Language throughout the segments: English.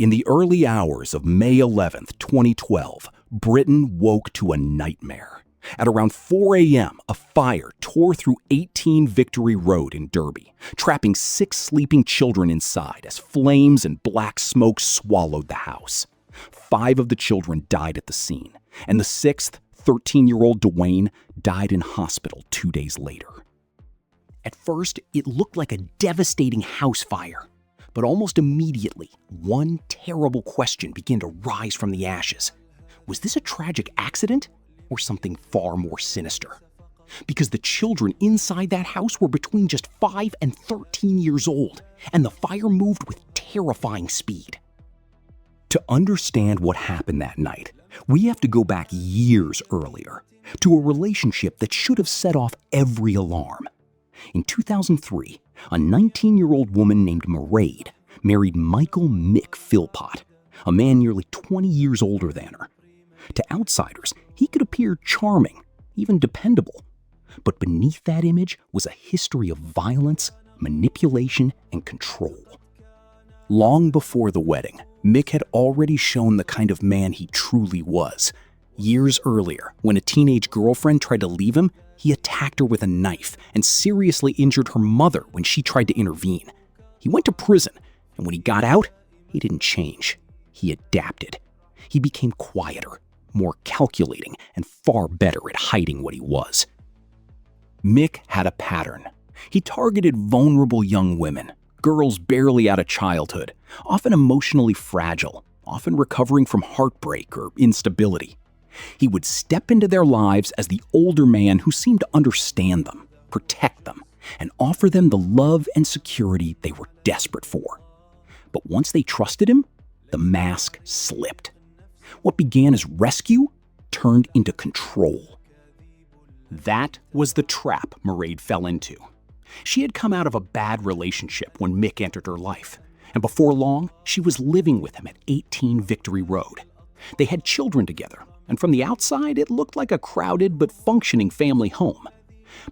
In the early hours of May 11th, 2012, Britain woke to a nightmare. At around 4 a.m., a fire tore through 18 Victory Road in Derby, trapping 6 sleeping children inside as flames and black smoke swallowed the house. 5 of the children died at the scene, and the 6th, 13-year-old Dwayne, died in hospital 2 days later. At first, it looked like a devastating house fire. But almost immediately, one terrible question began to rise from the ashes. Was this a tragic accident or something far more sinister? Because the children inside that house were between just 5 and 13 years old, and the fire moved with terrifying speed. To understand what happened that night, we have to go back years earlier, to a relationship that should have set off every alarm. In 2003, a 19-year-old woman named Mairead married Michael Mick Philpott, a man nearly 20 years older than her. To outsiders, he could appear charming, even dependable. But beneath that image was a history of violence, manipulation, and control. Long before the wedding, Mick had already shown the kind of man he truly was. Years earlier, when a teenage girlfriend tried to leave him, he attacked her with a knife and seriously injured her mother when she tried to intervene. He went to prison, and when he got out, he didn't change. He adapted. He became quieter, more calculating, and far better at hiding what he was. Mick had a pattern. He targeted vulnerable young women, girls barely out of childhood, often emotionally fragile, often recovering from heartbreak or instability. He would step into their lives as the older man who seemed to understand them, protect them, and offer them the love and security they were desperate for. But once they trusted him, the mask slipped. What began as rescue turned into control. That was the trap Mairead fell into. She had come out of a bad relationship when Mick entered her life, and before long, she was living with him at 18 Victory Road. They had children together, and from the outside, it looked like a crowded but functioning family home.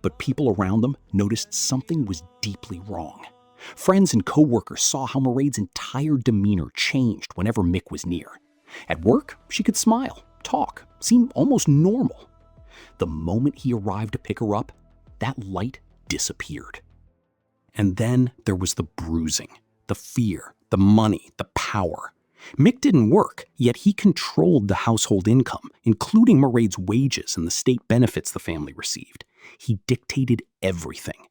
But people around them noticed something was deeply wrong. Friends and coworkers saw how Mairead's entire demeanor changed whenever Mick was near. At work, she could smile, talk, seem almost normal. The moment he arrived to pick her up, that light disappeared. And then there was the bruising, the fear, the money, the power. Mick didn't work, yet he controlled the household income, including Mairead's wages and the state benefits the family received. He dictated everything.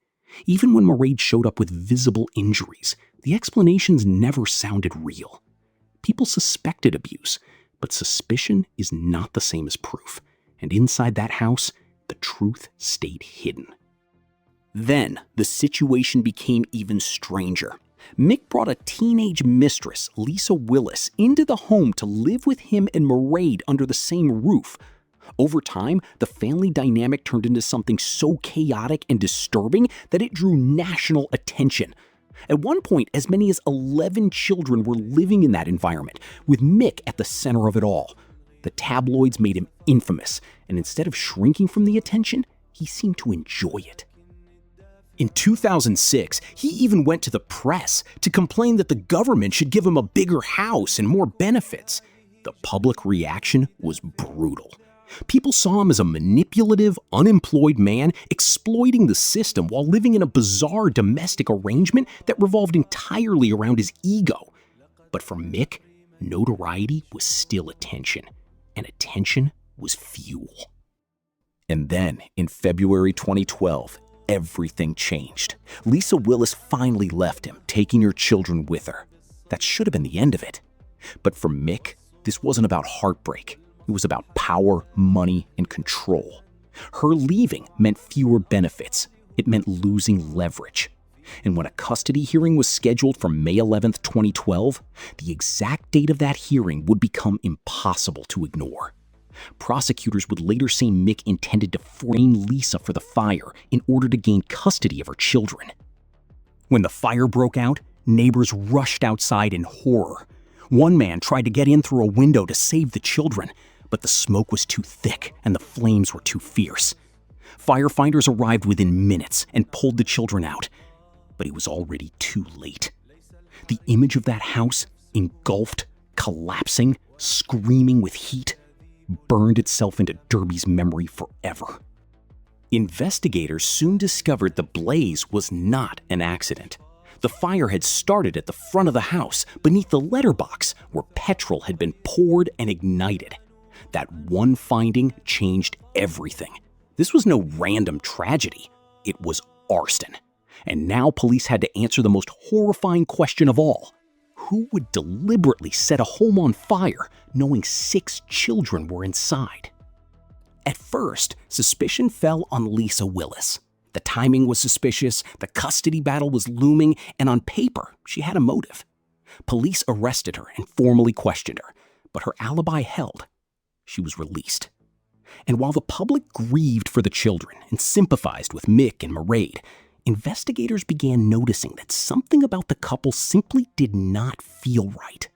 Even when Mairead showed up with visible injuries, the explanations never sounded real. People suspected abuse, but suspicion is not the same as proof. And inside that house, the truth stayed hidden. Then, the situation became even stranger. Mick brought a teenage mistress, Lisa Willis, into the home to live with him and Mairead under the same roof. Over time, the family dynamic turned into something so chaotic and disturbing that it drew national attention. At one point, as many as 11 children were living in that environment, with Mick at the center of it all. The tabloids made him infamous, and instead of shrinking from the attention, he seemed to enjoy it. In 2006, he even went to the press to complain that the government should give him a bigger house and more benefits. The public reaction was brutal. People saw him as a manipulative, unemployed man exploiting the system while living in a bizarre domestic arrangement that revolved entirely around his ego. But for Mick, notoriety was still attention, and attention was fuel. And then, in February 2012, everything changed. Lisa Willis finally left him, taking her children with her. That should have been the end of it. But for Mick, this wasn't about heartbreak. It was about power, money, and control. Her leaving meant fewer benefits. It meant losing leverage. And when a custody hearing was scheduled for May 11th, 2012, the exact date of that hearing would become impossible to ignore. Prosecutors would later say Mick intended to frame Lisa for the fire in order to gain custody of her children. When the fire broke out, neighbors rushed outside in horror. One man tried to get in through a window to save the children, but the smoke was too thick and the flames were too fierce. Firefighters arrived within minutes and pulled the children out, but it was already too late. The image of that house engulfed, collapsing, screaming with heat, burned itself into Derby's memory forever. Investigators soon discovered the blaze was not an accident. The fire had started at the front of the house, beneath the letterbox, where petrol had been poured and ignited. That one finding changed everything. This was no random tragedy. It was arson. And now police had to answer the most horrifying question of all. Who would deliberately set a home on fire, knowing 6 children were inside? At first, suspicion fell on Lisa Willis. The timing was suspicious, the custody battle was looming, and on paper, she had a motive. Police arrested her and formally questioned her, but her alibi held. She was released. And while the public grieved for the children and sympathized with Mick and Mairead, investigators began noticing that something about the couple simply did not feel right.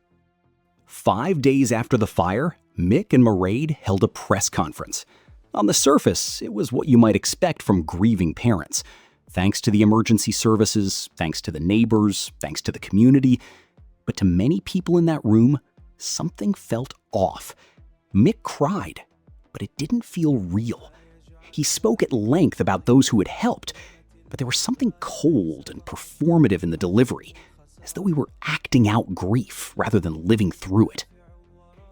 5 days after the fire, Mick and Mairead held a press conference. On the surface, it was what you might expect from grieving parents. Thanks to the emergency services, thanks to the neighbors, thanks to the community. But to many people in that room, something felt off. Mick cried, but it didn't feel real. He spoke at length about those who had helped, but there was something cold and performative in the delivery, as though he were acting out grief rather than living through it.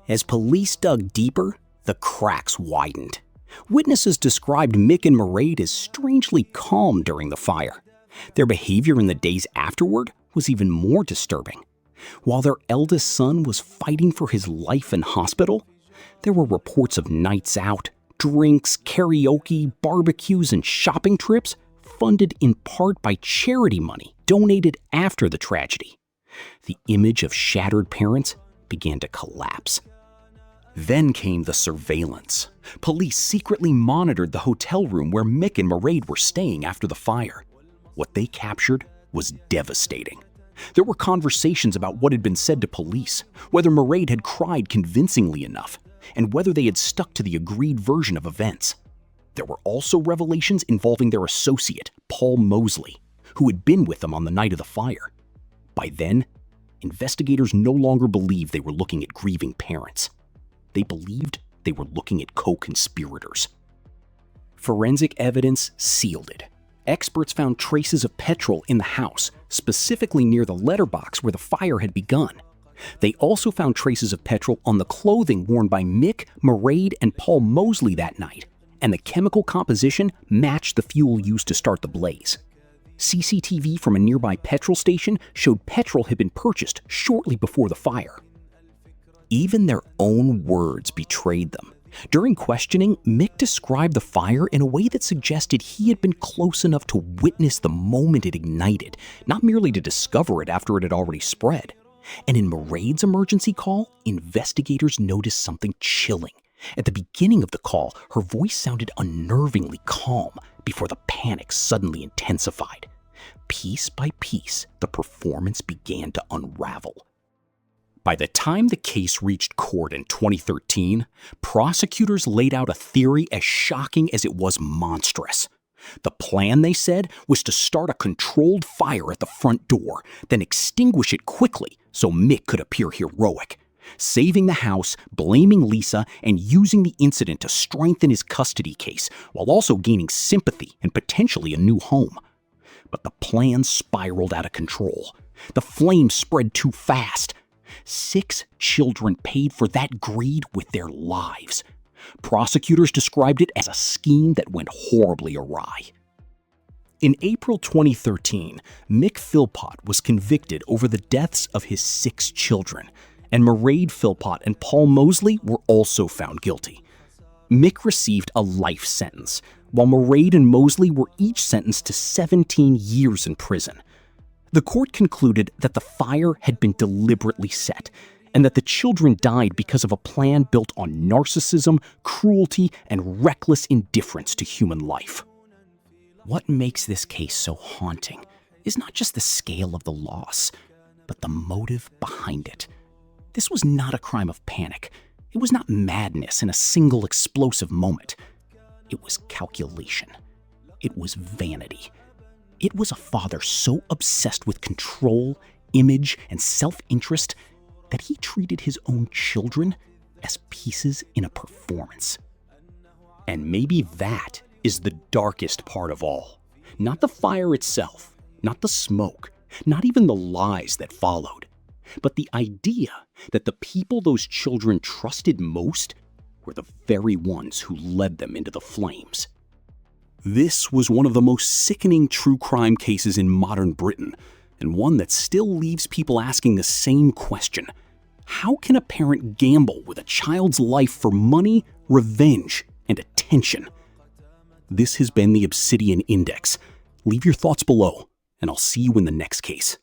As police dug deeper, the cracks widened. Witnesses described Mick and Mairead as strangely calm during the fire. Their behavior in the days afterward was even more disturbing. While their eldest son was fighting for his life in hospital, there were reports of nights out, drinks, karaoke, barbecues, and shopping trips funded in part by charity money donated after the tragedy. The image of shattered parents began to collapse. Then came the surveillance. Police secretly monitored the hotel room where Mick and Mairead were staying after the fire. What they captured was devastating. There were conversations about what had been said to police, whether Mairead had cried convincingly enough, and whether they had stuck to the agreed version of events. There were also revelations involving their associate, Paul Mosley, who had been with them on the night of the fire. By then, investigators no longer believed they were looking at grieving parents. They believed they were looking at co-conspirators. Forensic evidence sealed it. Experts found traces of petrol in the house, specifically near the letterbox where the fire had begun. They also found traces of petrol on the clothing worn by Mick, Mairead, and Paul Mosley that night, and the chemical composition matched the fuel used to start the blaze. CCTV from a nearby petrol station showed petrol had been purchased shortly before the fire. Even their own words betrayed them. During questioning, Mick described the fire in a way that suggested he had been close enough to witness the moment it ignited, not merely to discover it after it had already spread. And in Mairead's emergency call, investigators noticed something chilling. At the beginning of the call, her voice sounded unnervingly calm before the panic suddenly intensified. Piece by piece, the performance began to unravel. By the time the case reached court in 2013, prosecutors laid out a theory as shocking as it was monstrous. The plan, they said, was to start a controlled fire at the front door, then extinguish it quickly so Mick could appear heroic, saving the house, blaming Lisa, and using the incident to strengthen his custody case while also gaining sympathy and potentially a new home. But the plan spiraled out of control. The flames spread too fast. 6 children paid for that greed with their lives. Prosecutors described it as a scheme that went horribly awry. In April 2013, Mick Philpott was convicted over the deaths of his 6 children, and Mairead Philpott and Paul Mosley were also found guilty. Mick received a life sentence, while Mairead and Mosley were each sentenced to 17 years in prison. The court concluded that the fire had been deliberately set, and that the children died because of a plan built on narcissism, cruelty, and reckless indifference to human life. What makes this case so haunting is not just the scale of the loss, but the motive behind it. This was not a crime of panic. It was not madness in a single explosive moment. It was calculation. It was vanity. It was a father so obsessed with control, image, and self-interest that he treated his own children as pieces in a performance. And maybe that is the darkest part of all. Not the fire itself, not the smoke, not even the lies that followed, but the idea that the people those children trusted most were the very ones who led them into the flames. This was one of the most sickening true crime cases in modern Britain, and one that still leaves people asking the same question. How can a parent gamble with a child's life for money, revenge, and attention? This has been the Obsidian Index. Leave your thoughts below, and I'll see you in the next case.